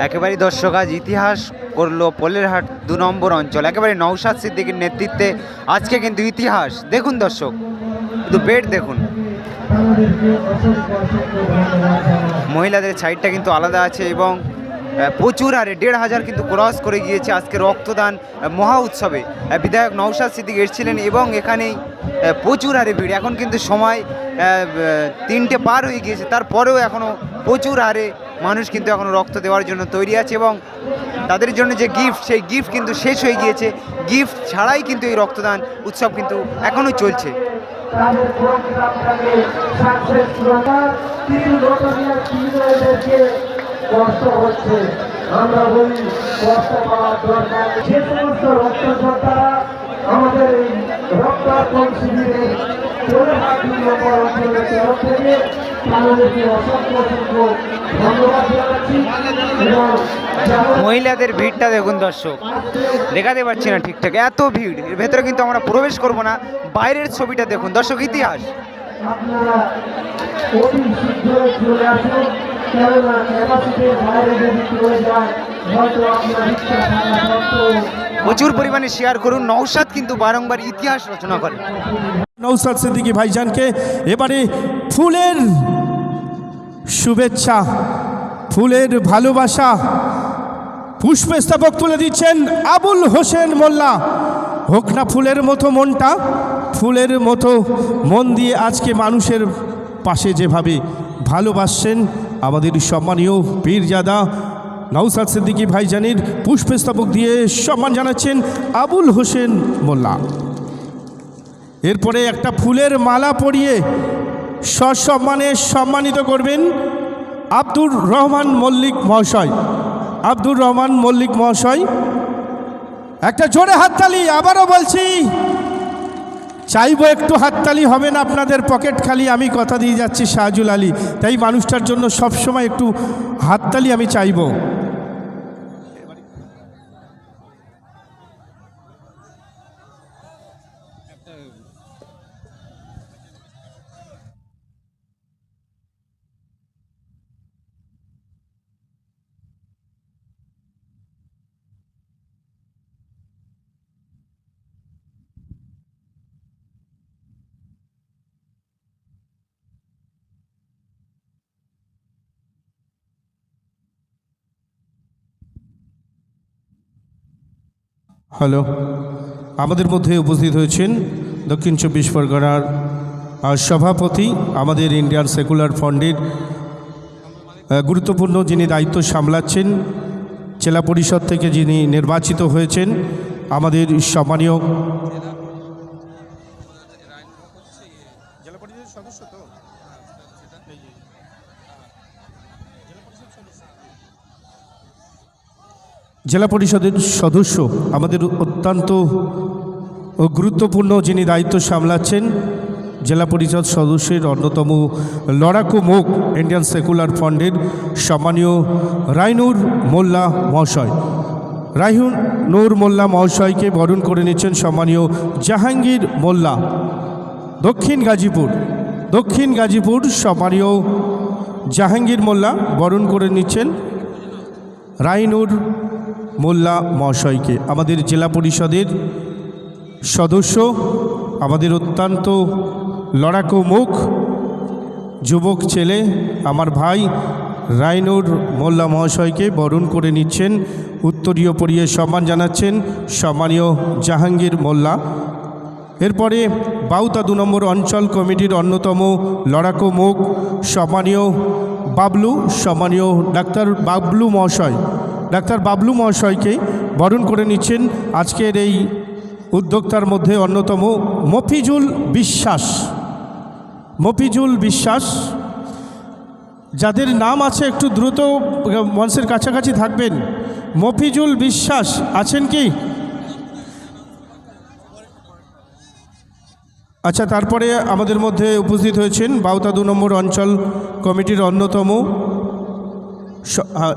একেবারে দর্শক আজ ইতিহাস করলো পোলেরহাট 2 নম্বর অঞ্চল। একেবারে নওশাদ সিদ্দিকীর নেতৃত্বে আজকে কিন্তু ইতিহাস দেখুন দর্শক, শুধু বেড দেখুন। মহিলাদের সাইডটা কিন্তু আলাদা আছে এবং প্রচুর হারে 1500 কিন্তু ক্রস করে গিয়েছে আজকে রক্তদান মহা উৎসবে। বিধায়ক নওশাদ সিদ্দিক এসেছিলেন এবং এখানেই প্রচুর হারে ভিড়। এখন কিন্তু সময় 3টে পার হয়ে গিয়েছে, তারপরেও এখনও প্রচুর হারে মানুষ কিন্তু এখনও রক্ত দেওয়ার জন্য তৈরি আছে এবং তাদের জন্য যে গিফট, সেই গিফট কিন্তু শেষ হয়ে গিয়েছে। গিফট ছাড়াই কিন্তু এই রক্তদান উৎসব কিন্তু এখনও চলছে। কষ্ট হচ্ছে, আমরা বলি কষ্ট পাওয়ার দরকার। যে সমস্ত রক্তযোদ্ধারা আমাদের এই রক্তার্পণ শিবিরে থেকে তাদেরকে অসংখ্য অসংখ্য ধন্যবাদ জানাচ্ছি। মহিলাদের ভিড়টা দেখুন দর্শক, দেখাতে পারছি না ঠিকঠাক, এত ভিড়। এর ভেতরে কিন্তু আমরা প্রবেশ করব না, বাইরের ছবিটা দেখুন দর্শক। ইতিহাস আপনারা অতি শীঘ্র চলে আসুন, কেননা ক্যাপাসিটির বাইরে যদি চলে যায় হয়তো আপনার ইচ্ছা প্রচুর পরিমাণে শেয়ার করুন। নওশাদ কিন্তু বারংবার ইতিহাস রচনা করে। নওশাদ সিদ্দিকী ভাইজানকে এবারে ফুলের শুভেচ্ছা, ফুলের ভালোবাসা, পুষ্পস্তবক তুলে দিচ্ছেন আবুল হোসেন মোল্লা। হোক না ফুলের মতো মনটা, ফুলের মতো মন দিয়ে আজকে মানুষের পাশে যেভাবে ভালোবাসছেন আমাদের সম্মানীয় পীরজাদা নওশাদ সিদ্দিকী ভাইজানের পুষ্পস্তবক দিয়ে সম্মান জানাচ্ছেন আবুল হোসেন মোল্লা। এরপরে একটা ফুলের মালা পরিয়ে সসম্মানে সম্মানিত করবেন আব্দুর রহমান মল্লিক মহাশয়। আব্দুর রহমান মল্লিক মহাশয়, একটা জোরে হাততালি। আবারও বলছি, চাইবো একটু হাততালি, হবে না আপনাদের পকেট খালি। আমি কথা দিয়ে যাচ্ছি শাহজুল আলী, তাই মানুষটার জন্য সবসময় একটু হাততালি আমি চাইবো। হ্যালো, আমাদের মধ্যে উপস্থিত হয়েছেন দক্ষিণ 24 পরগনার সভাপতি, আমাদের ইন্ডিয়ান সেকুলার ফ্রন্টের গুরুত্বপূর্ণ যিনি দায়িত্ব সামলাচ্ছেন, জেলা পরিষদ থেকে যিনি নির্বাচিত হয়েছেন, আমাদের সম্মানীয় জেলা পরিষদের সদস্য, আমাদের অত্যন্ত গুরুত্বপূর্ণ যিনি দায়িত্ব সামলাচ্ছেন, জেলা পরিষদ সদস্যের অন্যতম লড়াকু মুখ ইন্ডিয়ান সেকুলার ফ্রন্টের সম্মানীয় রাইনুর মোল্লা মহাশয়। রাইনুর মোল্লা মহাশয়কে বরণ করে নিচ্ছেন সম্মানীয় জাহাঙ্গীর মোল্লা দক্ষিণ গাজীপুর। সম্মানীয় জাহাঙ্গীর মোল্লা বরণ করে নিচ্ছেন রাইনুর মোল্লা মহাশয়কে। আমাদের জেলা পরিষদের সদস্য, আমাদের অত্যন্ত লড়াকু মুখ যুবক ছেলে আমার ভাই রাইনুর মোল্লা মহাশয়কে বরণ করে নিচ্ছেন, উত্তরীয় পরিয়ে সম্মান জানাচ্ছেন সম্মানীয় জাহাঙ্গীর মোল্লা। এরপরে বাউতা 2 নম্বর অঞ্চল কমিটির অন্যতম লড়াকু মুখ সম্মানীয় ডাক্তার বাবলু মহাশয়কে বরণ করে নিচ্ছেন আজকের এই উদ্যোক্তার মধ্যে অন্যতম মফিজুল বিশ্বাস। যাদের নাম আছে একটু দ্রুত মঞ্চের কাছাকাছি থাকবেন। মফিজুল বিশ্বাস আছেন কি? আচ্ছা, তারপরে আমাদের মধ্যে উপস্থিত হয়েছেন বাউতা 2 নম্বর অঞ্চল কমিটির অন্যতম,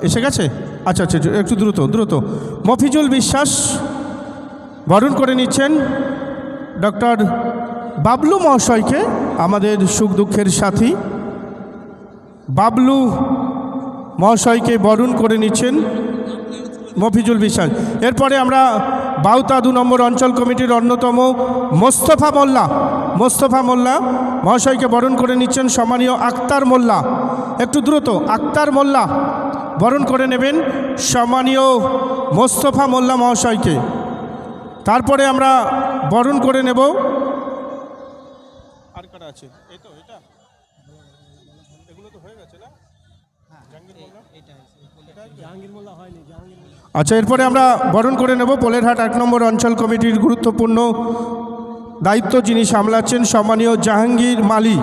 এসে গেছে? আচ্ছা, একটু দ্রুত মফিজুল বিশ্বাস বরণ করে নিচ্ছেন ডক্টর বাবলু মহাশয়কে, আমাদের সুখ দুঃখের সাথী। বাবলু মহাশয়কে বরণ করে নিচ্ছেন মফিজুল বিশ্বাস। এরপরে আমরা বাউতা 2 নম্বর অঞ্চল কমিটির অন্যতম মোস্তফা মোল্লা মহাশয়কে বরণ করে নিচ্ছেন সম্মানীয় আক্তার মোল্লা। একটু দ্রুত, আক্তার মোল্লা বরণ করে নেবেন সম্মানীয় মোস্তফা মোল্লা মহাশয়কে। তারপরে আমরা বরণ করে নেব আর কারা আছে, এই তো এটা এগুলো তো হয়ে গেছে না, আচ্ছা। এরপরে আমরা বরণ করে নেব পোলেরহাট 1 নম্বর অঞ্চল কমিটির গুরুত্বপূর্ণ দায়িত্ব যিনি সামলাচ্ছেন সম্মানীয় জাহাঙ্গীর মালি।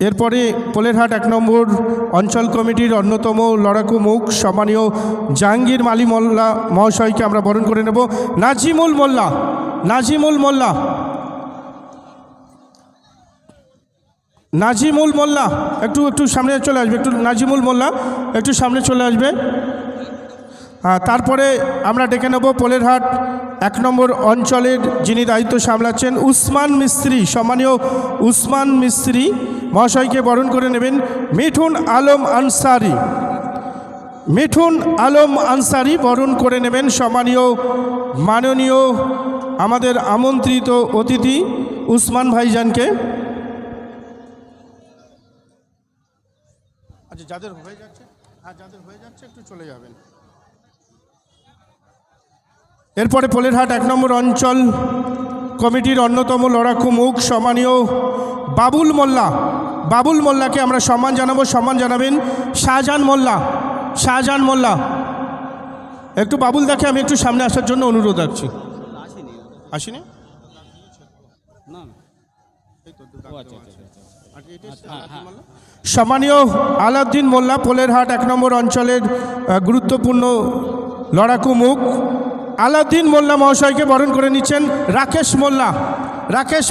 এরপরে পোলেরহাট 1 নম্বর অঞ্চল কমিটির অন্যতম লড়াকু মুখ সম্মানীয় জাহাঙ্গীর মালি মোল্লা মহাশয়কে আমরা বরণ করে নেব। নাজিমুল মোল্লা একটু সামনে চলে আসবে, নাজিমুল মোল্লা একটু সামনে চলে আসবে। তারপরে আমরা ডেকে নেব পোলেরহাট 1 নম্বর অঞ্চলের যিনি দায়িত্ব সামলাচ্ছেন উসমান মিস্ত্রি, সম্মানীয় উসমান মিস্ত্রি মহাশয়কে বরণ করে নেবেন মিঠুন আলম আনসারি বরণ করে নেবেন সম্মানীয় মাননীয় আমাদের আমন্ত্রিত অতিথি উসমান ভাইজানকে। আচ্ছা, যাদের হয়ে যাচ্ছে একটু চলে যাবেন। এরপরে পোলেরহাট 1 নম্বর অঞ্চল কমিটির অন্যতম লড়াকু মুখ সম্মানীয় বাবুল মোল্লাকে আমরা সম্মান জানাবেন শাহজাহান মোল্লা। একটু বাবুল দাকে আমি একটু সামনে আসার জন্য অনুরোধ রাখছি। আসেনি? সম্মানীয় আলাউদ্দিন মোল্লা পোলেরহাট 1 নম্বর অঞ্চলের গুরুত্বপূর্ণ লড়াকু মুখ আলাউদ্দিন মোল্লা মহাশয়কে বরণ করে নিচ্ছেন রাকেশ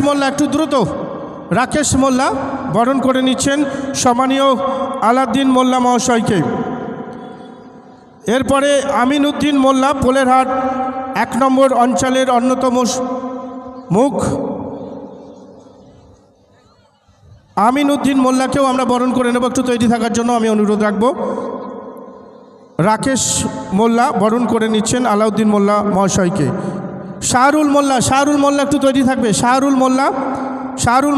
মোল্লা একটু দ্রুত, রাকেশ মোল্লা বরণ করে নিচ্ছেন সম্মানীয় আলাউদ্দিন মোল্লা মহাশয়কে। এরপরে আমিন উদ্দিন মোল্লা পোলেরহাট 1 নম্বর অঞ্চলের অন্যতম মুখ আমিন উদ্দিন মোল্লাকেও আমরা বরণ করে নেব, একটু তৈরি থাকার জন্য আমি অনুরোধ রাখব। রাকেশ মোল্লা বরণ করে নিচ্ছেন আলাউদ্দিন মোল্লা মহাশয়কে। শাহরুল মোল্লা একটু তৈরি থাকবে। শাহরুল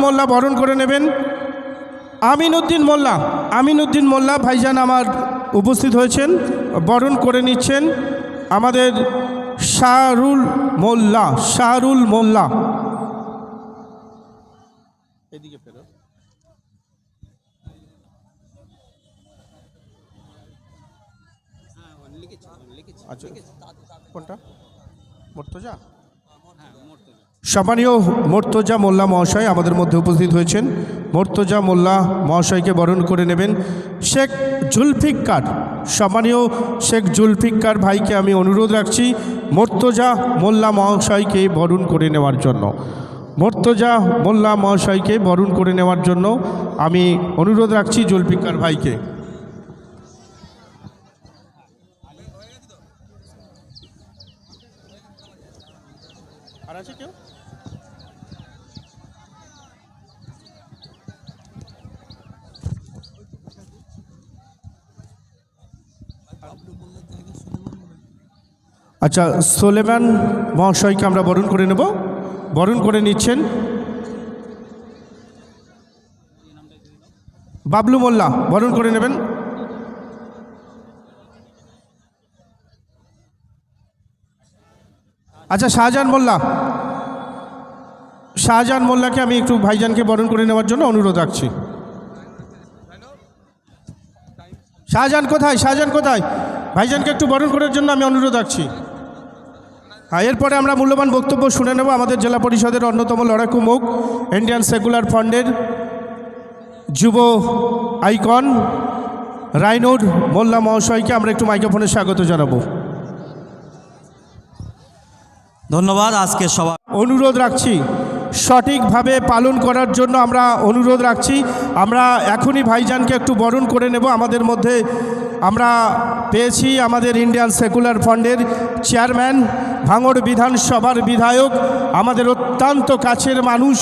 মোল্লা বরণ করে নেবেন আমিন উদ্দিন মোল্লা ভাইজান আমার উপস্থিত হয়েছেন, বরণ করে নিচ্ছেন আমাদের শাহরুল মোল্লা। এদিকে ফেরো। আচ্ছা, কোনটা? মর্তজা? সম্মানীয় মর্তজা মোল্লা মহাশয় আমাদের মধ্যে উপস্থিত হয়েছেন। মর্তজা মোল্লা মহাশয়কে বরণ করে নেবেন শেখ জুলফিকার। সম্মানীয় শেখ জুলফিকার ভাইকে আমি অনুরোধ রাখছি মর্তজা মোল্লা মহাশয়কে বরণ করে নেওয়ার জন্য। আমি অনুরোধ রাখছি জুলফিকার ভাইকে। আর আছে কেউ? আচ্ছা, সোলেমান মহাশয়কে আমরা বরণ করে নেব। বরণ করে নিচ্ছেন বাবলু মোল্লা, বরণ করে নেবেন। আচ্ছা, শাহজাহান মোল্লাকে আমি একটু ভাইজানকে বরণ করে নেওয়ার জন্য অনুরোধ রাখছি। শাহজাহান কোথায়? ভাইজানকে একটু বরণ করার জন্য আমি অনুরোধ রাখছি। হ্যাঁ, এরপরে আমরা মূল্যবান বক্তব্য শুনে নেব আমাদের জেলা পরিষদের অন্যতম লড়াকু মুখ ইন্ডিয়ান সেকুলার ফ্রন্টের যুব আইকন রাইনুর মোল্লা মহাশয়কে আমরা একটু মাইক্রোফোনে স্বাগত জানাবো। ধন্যবাদ। আজকে সভা অনুরোধ রাখছি সঠিকভাবে পালন করার জন্য আমরা অনুরোধ রাখছি। আমরা এখনই ভাইজানকে একটু বরণ করে নেব। আমাদের মধ্যে আমরা পেয়েছি আমাদের ইন্ডিয়ান সেকুলার ফান্ডের চেয়ারম্যান, ভাঙড় বিধানসভার বিধায়ক, আমাদের অত্যন্ত কাছের মানুষ,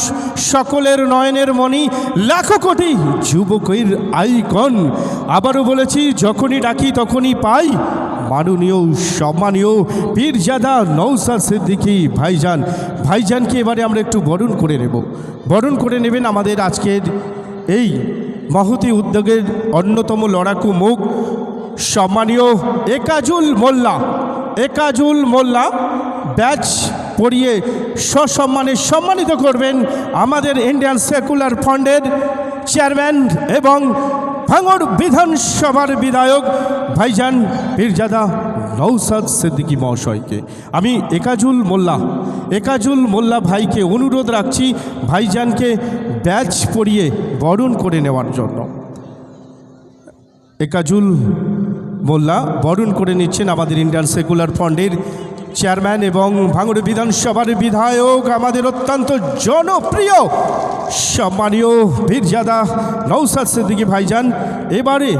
সকলের নয়নের মণি, লাখো কোটি যুবকের আইকন। আবারও বলেছি, যখনই ডাকি তখনই পাই, মাননীয় সম্মানীয় পীরজাদা নওশাদ সিদ্দিকী ভাইজানকে এবারে আমরা একটু বরণ করে নেব। বরণ করে নেবেন আমাদের আজকের এই মহতি উদ্যোগের অন্যতম লড়াকু মুখ সম্মানীয় একাজুল মোল্লা ব্যাচ পরিয়ে সসম্মানে সম্মানিত করবেন আমাদের ইন্ডিয়ান সেকুলার ফান্ডের চেয়ারম্যান এবং ভাঙড় বিধানসভার বিধায়ক ভাইজান পীরজাদা নওশাদ সিদ্দিকী মহাশয়কে। আমি একাজুল মোল্লা ভাইকে অনুরোধ রাখছি ভাইজানকে ব্যাচ পরিয়ে বরণ করে নেওয়ার জন্য। একাজুল মোল্লা বরণ করে নিচ্ছেন আমাদের ইন্ডিয়ান সেকুলার ফান্ডের চেয়ারম্যান এবং ভাঙড় বিধানসভার বিধায়ক, আমাদের অত্যন্ত জনপ্রিয় সম্মানীয় পীরজাদা নওশাদ সিদ্দিকী ভাইজান। এবারে